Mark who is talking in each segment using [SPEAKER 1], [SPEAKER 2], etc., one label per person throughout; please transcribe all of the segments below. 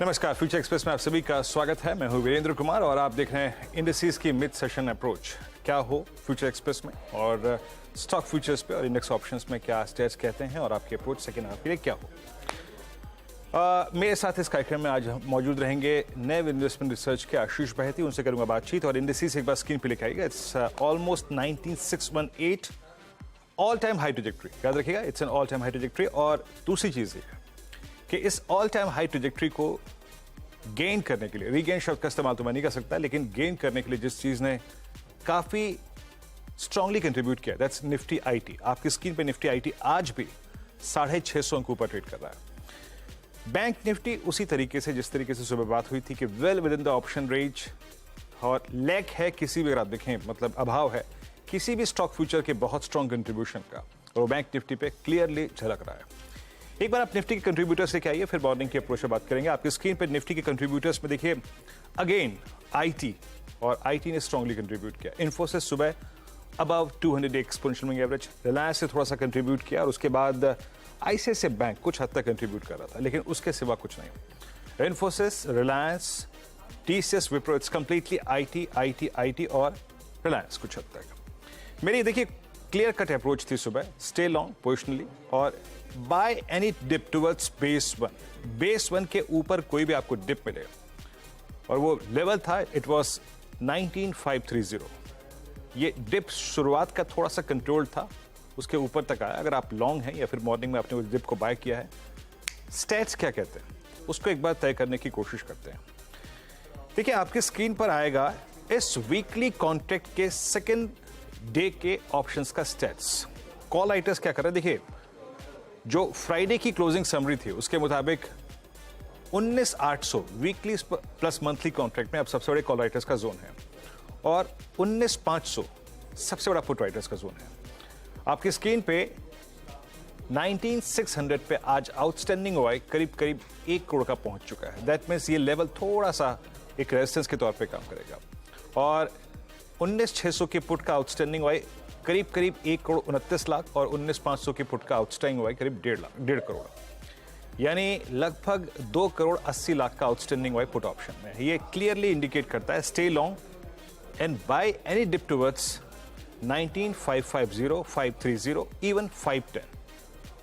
[SPEAKER 1] नमस्कार, future express में आप सभी का स्वागत है। मैं हूं वीरेंद्र कुमार और आप देख रहे हैं इंडिसेस की मिड सेशन अप्रोच। क्या हो फ्यूचर एक्सप्रेस में और स्टॉक फ्यूचर्स पे और इंडेक्स ऑप्शंस में क्या स्टेट्स कहते हैं और आपकी अप्रोच सेकेंड हाफ के लिए क्या हो। मेरे साथ इस कार्यक्रम में आज मौजूद रहेंगे नए इन्वेस्टमेंट रिसर्च के आशीष बहती, उनसे करूंगा बातचीत। और इंडिसेस एक बार स्क्रीन पे लिखा आएगा, it's almost 19618 all time high trajectory, याद रखिएगा, it's an all time high trajectory. और दूसरी चीज है कि इस ऑल टाइम हाई ट्रैजेक्टरी को गेन करने के लिए, रीगेन शब्द का इस्तेमाल तो मैं नहीं कर सकता, लेकिन गेन करने के लिए जिस चीज ने काफी स्ट्रांगली कंट्रीब्यूट किया, दैट्स निफ्टी आईटी। आपकी स्क्रीन पे निफ्टी आईटी आज भी 650 अंक ऊपर ट्रेड कर रहा है। बैंक निफ्टी उसी तरीके से जिस तरीके से सुबह बात हुई थी कि well with in the option range, और लैक है किसी भी, अगर आप देखें मतलब अभाव है किसी भी स्टॉक फ्यूचर के बहुत स्ट्रांग कंट्रीब्यूशन का, और वो बैंक निफ्टी पे क्लियरली झलक रहा है। एक बार आप निफ्टी के कंट्रीब्यूटर्स लेके आइए, फिर मॉर्निंग की अप्रोच से बात करेंगे। आपकी स्क्रीन पर निफ्टी के कंट्रीब्यूटर्स में देखिए, अगेन आईटी, और आईटी ने स्ट्रांगली कंट्रीब्यूट किया। इन्फोसिस सुबह above 200 exponential moving average, Reliance ने थोड़ा सा कंट्रीब्यूट किया, और उसके बाद आईसीआईसीआई बैंक कुछ हद तक कंट्रीब्यूट कर रहा था, लेकिन उसके सिवा कुछ नहीं। Infosys, Reliance, TCS, Wipro, it's completely IT IT IT और रिलायंस कुछ हद तक। मेरी देखिए क्लियर कट अप्रोच थी सुबह, स्टे लॉन्ग पोजिशनली और buy any dip towards base one के ऊपर कोई भी आपको डिप मिले, और वो लेवल था, इट वाज 19530। ये डिप शुरुआत का थोड़ा सा कंट्रोल था, उसके ऊपर तक आया। अगर आप लॉन्ग हैं या फिर मॉर्निंग में आपने उस डिप को बाय किया है, स्टैट्स क्या कहते हैं उसको एक बार तय करने की कोशिश करते हैं। देखिए आपकी स्क्रीन पर आएगा इस वीकली कॉन्ट्रैक्ट के सेकेंड डे के ऑप्शंस का स्टैट्स। कॉल राइटर्स क्या कर रहे हैं, देखिए जो फ्राइडे की क्लोजिंग समरी थी उसके मुताबिक 19800 वीकली प्लस मंथली कॉन्ट्रैक्ट में अब सबसे बड़े कॉल राइटर्स का जोन है, और 19500 सबसे बड़ा पुट राइटर्स का जोन है। आपकी स्क्रीन पे 19600 पे आज आउटस्टैंडिंग ओआई करीब करीब 1 करोड़ का पहुंच चुका है। दैट मीन्स ये लेवल थोड़ा सा एक रेजिस्टेंस के तौर पे काम करेगा। और 19600 के पुट का आउटस्टैंडिंग ओआई करीब करीब 1 करोड़ 29 लाख, और 19500 के पुट का आउटस्टैंडिंग ओआई करीब 1.5 करोड़, यानी लगभग 2 करोड़ 80 लाख का आउटस्टैंडिंग ओआई पुट ऑप्शन में। ये क्लियरली इंडिकेट करता है stay long and buy any dip towards 19550, 530, even 510,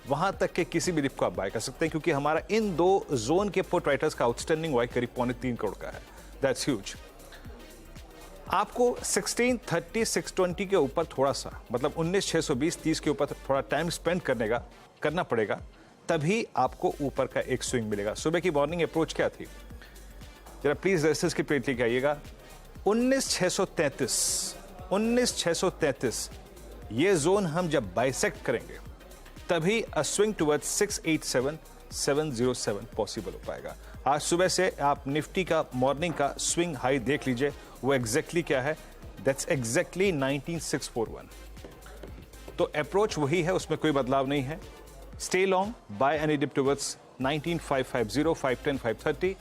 [SPEAKER 1] वहां तक के किसी भी डिप को आप बाय कर सकते हैं, क्योंकि हमारा इन दो जोन के पुट राइटर्स का आउटस्टैंडिंग ओआई करीब 3.25 करोड़ का है। That's huge. आपको 1630 620 के ऊपर थोड़ा सा, मतलब 19620 30 के ऊपर थोड़ा टाइम स्पेंड करना पड़ेगा, तभी आपको ऊपर का एक स्विंग मिलेगा। सुबह की मॉर्निंग अप्रोच क्या थी, जरा प्लीज रेजिस्टेंस की प्लेट लेके आइएगा। 19633 ये जोन हम जब बाइसेक्ट करेंगे तभी अ स्विंग टुवर्ड्स 687707 पॉसिबल हो पाएगा। आज सुबह से आप निफ्टी का मॉर्निंग का स्विंग हाई देख लीजिए, वो एग्जैक्टली क्या है, दैट्स एग्जैक्टली 19641। तो अप्रोच वही है, उसमें कोई बदलाव नहीं है। Stay long buy any dip towards 19550, 510, 530,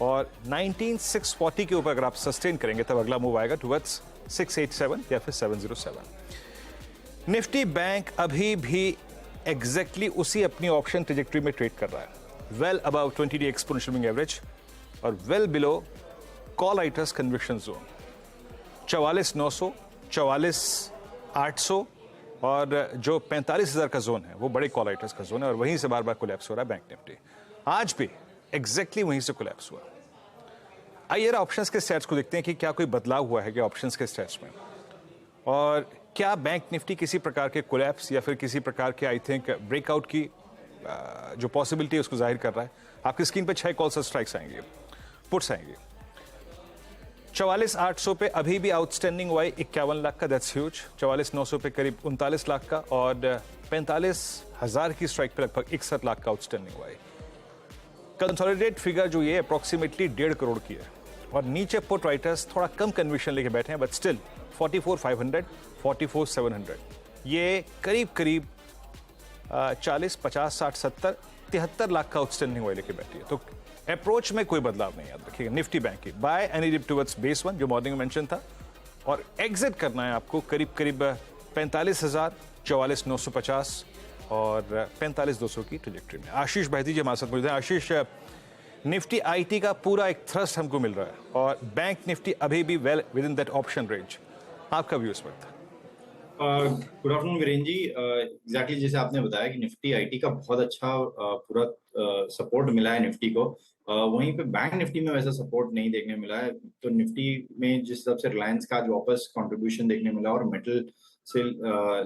[SPEAKER 1] और 19640 के ऊपर अगर आप सस्टेन करेंगे तब अगला मूव आएगा टुवर्ड्स 687 या फिर 707। निफ्टी बैंक अभी भी एग्जैक्टली उसी अपनी ऑप्शन ट्रैजेक्टरी में ट्रेड कर रहा है, well above 20 day exponential moving average और well below call writers conviction zone 44900, 44800, और जो 45000 का जोन है वो बड़े कॉल राइटर्स का जोन है, और वहीं से बार बार कोलैप्स हो रहा है बैंक निफ्टी। आज भी एग्जैक्टली वहीं से कोलैप्स हुआ। आइए ऑप्शंस के स्टैट्स को देखते हैं कि क्या कोई बदलाव हुआ है क्या ऑप्शंस के स्टैट्स में, और क्या बैंक निफ्टी किसी प्रकार के कोलैप्स या फिर किसी प्रकार के आई थिंक ब्रेकआउट की जो पॉसिबिलिटी है उसको जाहिर कर रहा है। आपकी स्क्रीन पे 6 कॉल्स और स्ट्राइक्स आएंगे, पुट्स आएंगे। 44800 पे अभी भी आउटस्टैंडिंग हुआ 51 लाख का, दैट्स ह्यूज। 44900 पे करीब 39 लाख का, और 45,000 की स्ट्राइक पे लगभग 61 लाख का आउटस्टैंडिंग हुआ है। कंसोलिडेट फिगर जो ये अप्रोक्सीमेटली 1.5 करोड़ की है, और नीचे पुट राइटर्स थोड़ा कम कन्विक्शन लेके बैठे हैं, बट स्टिल 44,500, 44,700, ये करीब करीब 40, 50, 60, 70, 73 लाख का आउटस्टैंडिंग हुआ लेके बैठी है। तो अप्रोच में कोई बदलाव नहीं, याद रखिएगा। निफ्टी बैंक की buy any dip towards base one जो मॉर्निंग में मेंशन था, और एग्जिट करना है आपको करीब करीब 45,000, 44,950 और 45,200 की ट्रैजेक्टरी में। आशीष बहती जी हमारे साथ मौजूद हैं। आशीष, निफ्टी आईटी का पूरा एक थ्रस्ट हमको मिल रहा है और बैंक निफ्टी अभी भी well with in that option range. आपका व्यू इस वक्त?
[SPEAKER 2] गुड आफ्टरनून वीरेन जी। एग्जैक्टली जैसे आपने बताया कि निफ्टी आईटी का बहुत अच्छा पूरा सपोर्ट मिला है निफ्टी को। वहीं पे बैंक निफ्टी में वैसा सपोर्ट नहीं देखने मिला है। तो निफ्टी में जिस हिसाब से रिलायंस का आज वापस कंट्रीब्यूशन देखने मिला और मेटल से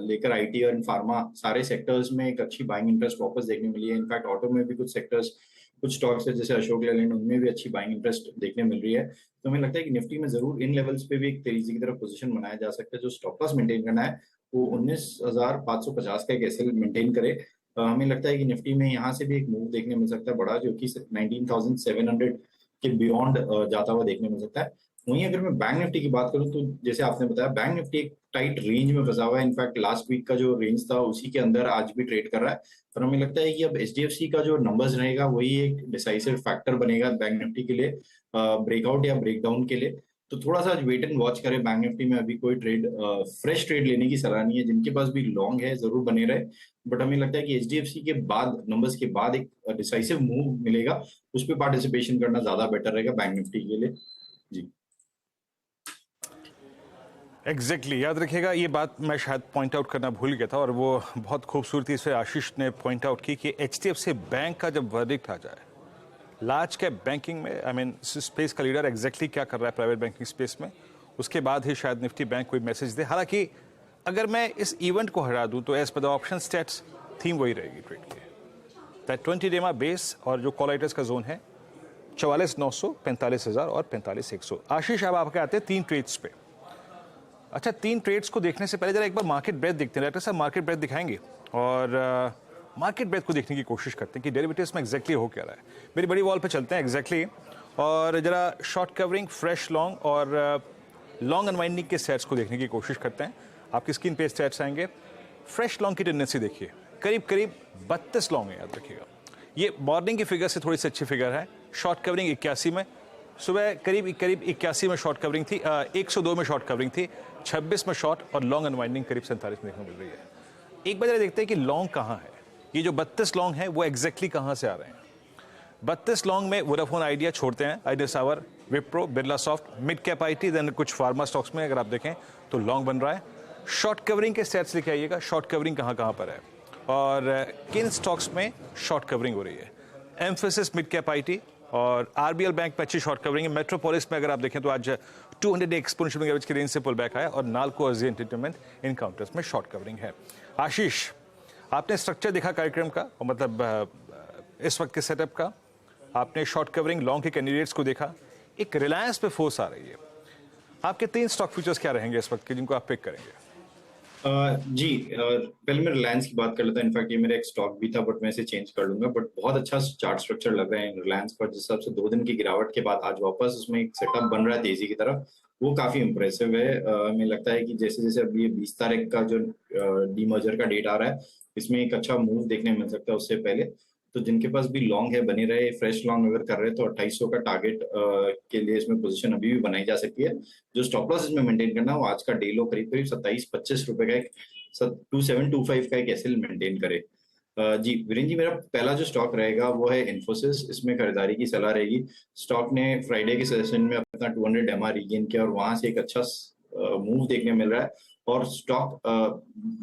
[SPEAKER 2] लेकर आईटी और फार्मा सारे सेक्टर्स में एक अच्छी बाइंग इंटरेस्ट वापस देखने मिली है। इनफैक्ट ऑटो में भी कुछ सेक्टर्स, कुछ स्टॉक्स है जैसे अशोक लेलैंड, उनमें भी अच्छी बाइंग इंटरेस्ट देखने मिल रही है। तो हमें लगता है कि निफ्टी में जरूर इन लेवल्स पे भी एक तेजी की तरफ पोजीशन बनाया जा सकता है। जो स्टॉप लॉस मेंटेन करना है वो 19,550 का एक एसएल मेंटेन करे। हमें लगता है कि निफ्टी में यहाँ से भी एक मूव देखने मिल सकता है बड़ा, जो कि 19,700 के बियॉन्ड जाता हुआ देखने मिल सकता है। वहीं अगर मैं बैंक निफ्टी की बात करूं तो जैसे आपने बताया बैंक निफ्टी एक टाइट रेंज में फंसा हुआ है। इनफैक्ट लास्ट वीक का जो रेंज था उसी के अंदर आज भी ट्रेड कर रहा है। पर हमें लगता है कि अब एचडीएफसी का जो नंबर्स रहेगा वही एक डिसाइसिव फैक्टर बनेगा बैंक निफ्टी के लिए, ब्रेकआउट या ब्रेकडाउन के लिए। तो थोड़ा सा वेट एंड वॉच करें। बैंक निफ्टी में अभी कोई ट्रेड, फ्रेश ट्रेड लेने की सलाह नहीं है। जिनके पास भी लॉन्ग है जरूर बने रहे, बट हमें लगता है कि एचडीएफसी के बाद, नंबर्स के बाद एक डिसाइसिव मूव मिलेगा, उस पर पार्टिसिपेशन करना ज्यादा बेटर रहेगा बैंक निफ्टी के लिए। जी
[SPEAKER 1] एग्जैक्टली याद रखिएगा, ये बात मैं शायद पॉइंट आउट करना भूल गया था और वो बहुत खूबसूरती से आशीष ने पॉइंट आउट की कि एचडीएफसी बैंक का जब वर्डिक्ट आ जाए लार्ज कैप बैंकिंग में, आई मीन स्पेस का लीडर एग्जैक्टली क्या कर रहा है प्राइवेट बैंकिंग स्पेस में, उसके बाद ही शायद निफ्टी बैंक कोई मैसेज दे। हालांकि अगर मैं इस इवेंट को हटा दूं तो as per the option states theme वही रहेगी ट्रेड की, दैट 20 डेमा बेस और जो कॉलाइटर्स का जोन है 44,900, 45,000 और 45,100। आशीष अब आपके आते हैं 3 ट्रेड्स पे। अच्छा, 3 ट्रेड्स को देखने से पहले जरा एक बार मार्केट ब्रेथ देखते हैं। डायरेक्टर साहब मार्केट ब्रेथ दिखाएंगे और मार्केट ब्रेथ को देखने की कोशिश करते हैं कि डेरिवेटिव्स में एग्जैक्टली हो क्या रहा है। मेरी बड़ी वॉल पे चलते हैं एग्जैक्टली और जरा शॉर्ट कवरिंग, फ्रेश लॉन्ग और लॉन्ग अनवाइंडिंग के सेट्स को देखने की कोशिश करते हैं। आपकी स्क्रीन पे सेट्स आएंगे। फ्रेश लॉन्ग की टेंडेंसी देखिए, करीब करीब 32 लॉन्ग है, याद रखिएगा। ये मॉर्निंग की फिगर से थोड़ी सी अच्छी फिगर है। शॉर्ट कवरिंग 81 में, सुबह करीब 81 में शॉर्ट कवरिंग थी, 102 में शॉर्ट कवरिंग थी, 26 में शॉर्ट और लॉन्ग अनवाइंडिंग करीब 47 में देखने मिल रही है। एक बार जरा देखते हैं कि लॉन्ग कहाँ है। ये जो 32 लॉन्ग है वो एग्जैक्टली कहाँ से आ रहे हैं। 32 लॉन्ग में वोडाफोन आइडिया छोड़ते हैं, आइडिया सावर, Wipro, Birla soft, mid cap IT, then कुछ फार्मा स्टॉक्स में अगर आप देखें तो लॉन्ग बन रहा है। शॉर्ट कवरिंग के सेट्स लेके आइएगा, शॉर्ट कवरिंग कहाँ कहाँ पर है और किन स्टॉक्स में शॉर्ट कवरिंग हो रही है। एम्फेसिस, मिड कैप आईटी और आरबीएल बैंक में अच्छी शॉर्ट कवरिंग है। मेट्रोपोलिस में अगर आप देखें तो आज 200 एक्सपोनेंशियल एवरेज की रेंज से पुल बैक आया और नाल्को अर्जी एंटरटेनमेंट इन काउंटर्स में शॉर्ट कवरिंग है। आशीष, आपने स्ट्रक्चर देखा कार्यक्रम का, मतलब इस वक्त के सेटअप का, आपने शॉर्ट कवरिंग लॉन्ग के कैंडिडेट्स को देखा, एक रिलायंस पे फोर्स आ रही है। आपके 3 स्टॉक फ्यूचर्स क्या रहेंगे इस वक्त के जिनको आप पिक करेंगे?
[SPEAKER 2] जी, पहले मैं रिलायंस की बात कर लेता हूँ। इनफैक्ट ये मेरा एक स्टॉक भी था बट मैं इसे चेंज कर लूंगा। बट बहुत अच्छा चार्ट स्ट्रक्चर लग रहा है रिलायंस पर। जिस हिसाब से 2 दिन की गिरावट के बाद आज वापस उसमें एक सेटअप बन रहा है तेजी की तरफ, वो काफी इंप्रेसिव है। हमें लगता है कि जैसे जैसे अभी ये 20 तारीख का जो डीमर्जर का डेट आ रहा है, इसमें एक अच्छा मूव देखने मिल सकता है उससे पहले। तो जिनके पास भी लॉन्ग है बने रहे। फ्रेश लॉन्ग अगर कर रहे हैं तो 2800 का टारगेट के लिए इसमें पोजीशन अभी भी बनाई जा सकती है। जो स्टॉप लॉस इसमें मेंटेन करना है वो आज का डे लो करीब करीब 27-25 रुपए का एक 2725 का एक एसएल मेंटेन करे। जी वीरेंद्र जी, मेरा पहला जो स्टॉक रहेगा वो है इन्फोसिस। इसमें खरीदारी की सलाह रहेगी। स्टॉक ने फ्राइडे के सेशन में अपना 200 एमआर रीगेन किया और वहां से एक अच्छा मूव देखने मिल रहा है। और स्टॉक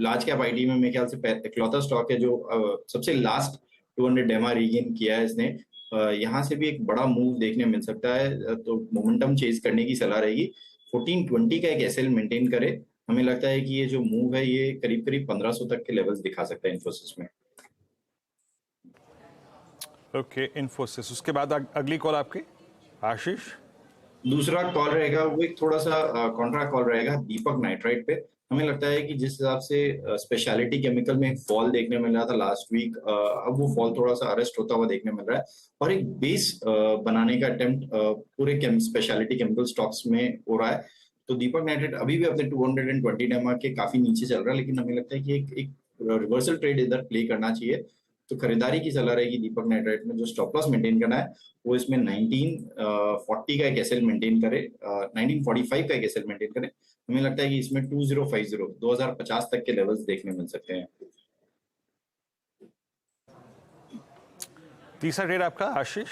[SPEAKER 2] लार्ज कैप आईटी में मेरे ख्याल से इकलौता स्टॉक है जो सबसे लास्ट 200 एमआर रीगेन किया है इसने। यहाँ से भी एक बड़ा मूव देखने मिल सकता है। तो मोमेंटम चेज करने की सलाह रहेगी। 1420 का एक एसएल मेंटेन करे। हमें लगता है कि ये जो मूव है ये करीब करीब 1500 तक के लेवल्स दिखा सकता है इन्फोसिस में।
[SPEAKER 1] ओके, इन्फोसिस। उसके बाद अगली कॉल आपकी आशीष?
[SPEAKER 2] दूसरा कॉल रहेगा वो एक थोड़ा सा कॉन्ट्रा कॉल रहेगा दीपक नाइट्राइट पे। हमें लगता है कि जिस हिसाब से स्पेशलिटी केमिकल में फॉल देखने मिल रहा था लास्ट वीक, अब वो फॉल थोड़ा सा अरेस्ट होता हुआ देखने मिल रहा है और एक बेस बनाने का अटेम्प्ट पूरे स्पेशलिटी केमिकल स्टॉक्स में हो रहा है। तो दीपक नाइट्राइट अभी भी अपने 220 एमआर के काफी नीचे चल रहा है, लेकिन हमें लगता है कि एक रिवर्सल ट्रेड इधर प्ले करना चाहिए। तो खरीदारी की सलाह रहेगी दीपक नाइट्राइट में। जो स्टॉप लॉस मेंटेन करना है वो इसमें 1940 का एक एसएल मेंटेन करे, 1945 का एक एसएल मेंटेन करे। हमें लगता है कि इसमें 2050 तक के लेवल्स देखने मिल सकते हैं।
[SPEAKER 1] तीसरा ट्रेड आपका आशीष?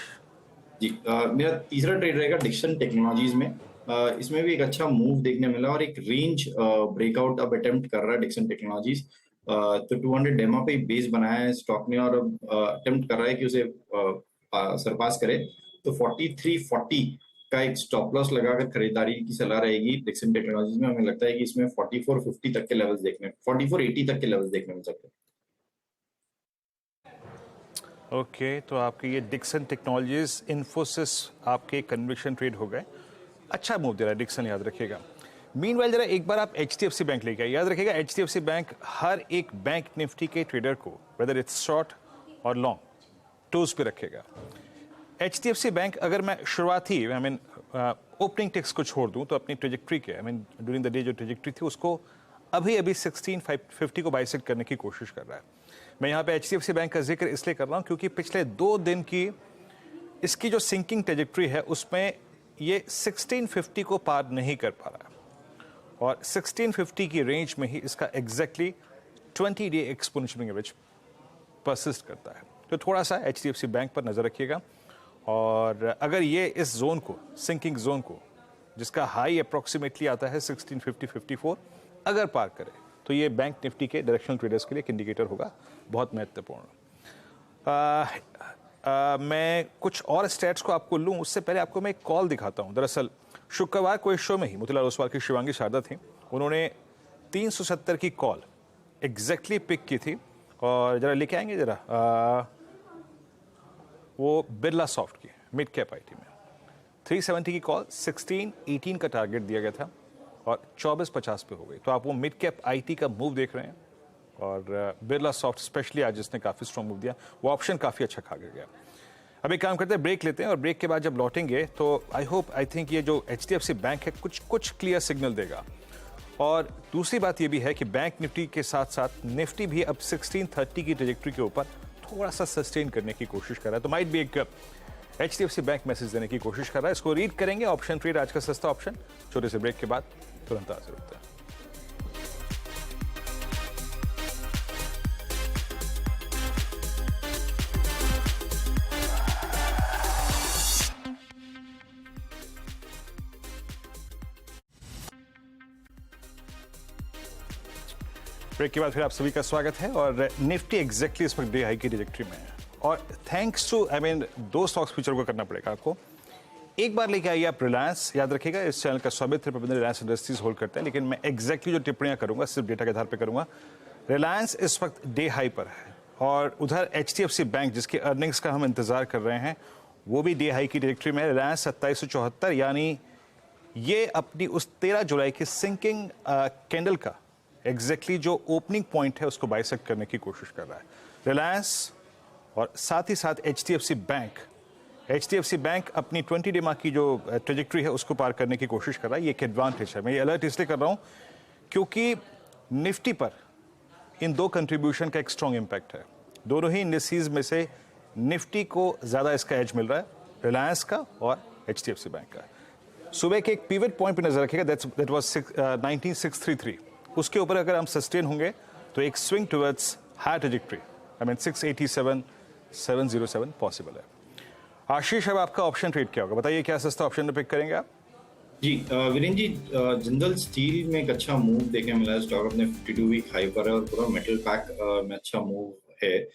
[SPEAKER 2] जी मेरा तीसरा ट्रेड रहेगा डिक्सन टेक्नोलॉजीज में। इसमें भी एक अच्छा मूव देखने मिला और एक रेंज ब्रेकआउट अब अटेम्प्ट कर रहा है डिक्सन टेक्नोलॉजीज। तो 200 डेमा पे बेस बनाया है स्टॉक ने और अब अटेम्प्ट कर रहा है कि उसे सरपास करे। तो 4340 का एक स्टॉप लॉस लगाकर खरीदारी की सलाह रहेगी डिक्सन टेक्नोलॉजीज में। हमें लगता है कि इसमें 4450 तक के लेवल्स देखने 4480 तक के लेवल्स देखने मिल सकते हैं।
[SPEAKER 1] ओके तो आपके ये डिक्सन टेक्नोलॉजीज इन्फोसिस आपके कन्विक्शन ट्रेड हो गए। अच्छा मूव दे रहा है डिक्सन, याद रखिएगा। मीनवाइल जरा एक बार आप HDFC बैंक लेके आइए। याद रखिएगा HDFC बैंक हर एक बैंक निफ्टी के ट्रेडर को वेदर इट्स शॉर्ट और लॉन्ग टोज पे रखेगा। HDFC बैंक अगर मैं शुरुआती ओपनिंग टेक्स को छोड़ दूं तो अपनी ट्रेजेक्ट्री के ड्यूरिंग द डे जो ट्रेजेक्ट्री थी उसको अभी 1650 को बाइसेक्ट करने की कोशिश कर रहा है। मैं यहाँ पे HDFC बैंक का जिक्र इसलिए कर रहा हूँ क्योंकि पिछले 2 दिन की इसकी जो सिंकिंग ट्रेजेक्ट्री है उसमें ये 1650 को पार नहीं कर पा रहा है और 1650 की रेंज में ही इसका exactly 20 day exponential average persist करता है। तो थोड़ा सा HDFC बैंक पर नजर रखिएगा और अगर ये इस जोन को सिंकिंग जोन को जिसका हाई अप्रोक्सीमेटली आता है 1650-54 अगर पार करे तो ये बैंक निफ्टी के डायरेक्शनल ट्रेडर्स के लिए एक इंडिकेटर होगा बहुत महत्वपूर्ण। मैं कुछ और स्टैट्स को आपको लूं उससे पहले आपको मैं एक कॉल दिखाता हूं। दरअसल शुक्रवार को इस शो में ही मोतीलाल ओसवाल की शिवांगी शारदा थी, उन्होंने 370 की कॉल एग्जैक्टली पिक की थी और जरा लेके आएंगे जरा वो बिरला सॉफ्ट की मिड कैप आईटी में 370 की कॉल 1618 का टारगेट दिया गया था और 2450 पे हो गई। तो आप वो मिड कैप आईटी का मूव देख रहे हैं और बिरला सॉफ्ट स्पेशली आज जिसने काफ़ी स्ट्रॉन्ग मूव दिया वो ऑप्शन काफ़ी अच्छा खा गया। अब एक काम करते हैं ब्रेक लेते हैं और ब्रेक के बाद जब लौटेंगे तो आई थिंक ये जो HDFC बैंक है कुछ क्लियर सिग्नल देगा। और दूसरी बात ये भी है कि बैंक निफ्टी के साथ साथ निफ्टी भी अब 1630 की ट्रेजेक्ट्री के ऊपर थोड़ा सा सस्टेन करने की कोशिश कर रहा है। तो माइट भी एक HDFC बैंक मैसेज देने की कोशिश कर रहा है, इसको रीड करेंगे। ऑप्शन ट्रेड आज का सस्ता ऑप्शन छोटे से ब्रेक के बाद तुरंत हाजिर होता है। ब्रेक के बाद फिर आप सभी का स्वागत है और निफ्टी एग्जैक्टली इस वक्त डे हाई की ट्रेजेक्ट्री में है और थैंक्स टू दो स्टॉक्स फ्यूचर को करना पड़ेगा आपको। एक बार लेके आइए आप रिलायंस, याद रखिएगा इस चैनल का स्वामित्व प्रबंधन रिलायंस इंडस्ट्रीज होल्ड करता है, लेकिन मैं एग्जैक्टली जो टिप्पणियां करूंगा सिर्फ डेटा के आधार पर करूंगा। रिलायंस इस वक्त डे हाई पर है और उधर HDFC बैंक जिसके अर्निंग्स का हम इंतजार कर रहे हैं वो भी डे हाई की ट्रेजेक्ट्री में है। रिलायंस 2774 यानी ये अपनी उस 13 जुलाई की सिंकिंग कैंडल का एग्जैक्टली जो ओपनिंग पॉइंट है उसको बाइसेक्ट करने की कोशिश कर रहा है रिलायंस। और साथ ही साथ HDFC बैंक अपनी 20 डे की जो ट्रेजेक्ट्री है उसको पार करने की कोशिश कर रहा है। ये एक एडवांटेज है। मैं ये अलर्ट इसलिए कर रहा हूं क्योंकि निफ्टी पर इन दो कंट्रीब्यूशन का एक स्ट्रॉन्ग इम्पैक्ट है। दोनों ही इंडिसेस में से निफ्टी को ज्यादा इसका एज मिल रहा है, रिलायंस का और HDFC बैंक का। सुबह के एक पिवट पॉइंट पर नजर रखिएगा, दैट वाज 19633। उसके ऊपर अगर हम सस्टेन होंगे तो एक swing towards higher trajectory 687-707 possible है। आशीष, अब आपका ऑप्शन ट्रेड क्या होगा बताइए, क्या सस्ता ऑप्शन पिक करेंगे आप?
[SPEAKER 2] जी वीरेंद्र जी, जिंदल स्टील में एक अच्छा मूव देखने मिला है। स्टॉक अपने 52 वीक हाई पर है और पूरा मेटल पैक में अच्छा मूव है,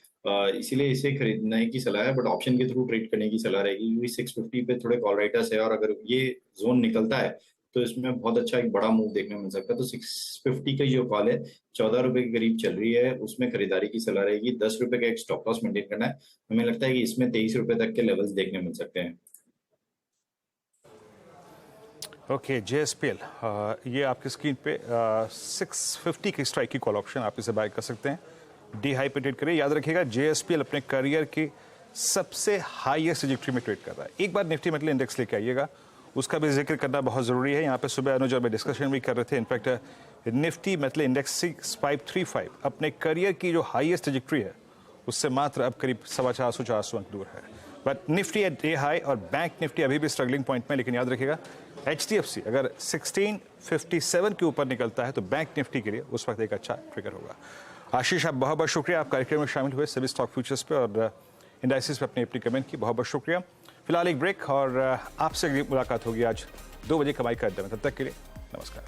[SPEAKER 2] इसीलिए इसे खरीदने की सलाह है, बट ऑप्शन के थ्रू ट्रेड करने की सलाह रहेगी क्योंकि 650 पे थोड़े कॉल राइटर्स है और अगर ये जोन निकलता है तो इसमें बहुत अच्छा एक बड़ा मूव देखने मिल सकता है। तो 650 का जो कॉल है 14 रुपए के करीब चल रही है, उसमें खरीदारी की सलाह रहेगी। 10 रुपए का एक स्टॉप लॉस मेंटेन करना है। हमें लगता है कि इसमें 23 रुपए तक के लेवल्स देखने मिल सकते हैं।
[SPEAKER 1] ओके, JSPL ये आपकी स्क्रीन पे 650 की स्ट्राइक की कॉल ऑप्शन, आप इसे बाय कर सकते हैं। डी हाई पे ट्रेड करिए। याद रखिएगा JSPL अपने करियर की सबसे हाईएस्ट ट्रेजेक्ट्री में ट्रेड कर रहा है। एक बार निफ्टी मेटल इंडेक्स लेके आइएगा, उसका भी जिक्र करना बहुत ज़रूरी है। यहाँ पे सुबह अनुज और मैं डिस्कशन भी कर रहे थे। इनफैक्ट निफ्टी मेटल इंडेक्स 6535 अपने करियर की जो हाईएस्ट ट्रेजेक्ट्री है उससे मात्र अब करीब 450 अंक दूर है। But Nifty at day high और बैंक निफ्टी अभी भी स्ट्रगलिंग पॉइंट में। लेकिन याद रखिएगा HDFC अगर 1657 के ऊपर निकलता है तो बैंक निफ्टी के लिए उस वक्त एक अच्छा ट्रिगर होगा। आशीष, आप बहुत बहुत शुक्रिया, आप कार्यक्रम में शामिल हुए सभी स्टॉक फ्यूचर्स पे और इंडाइसिस पे अपनी कमेंट की, बहुत बहुत शुक्रिया। फिलहाल एक ब्रेक और आपसे अगली मुलाकात होगी आज 2 बजे कमाई का अड्डा में। तब तक के लिए नमस्कार।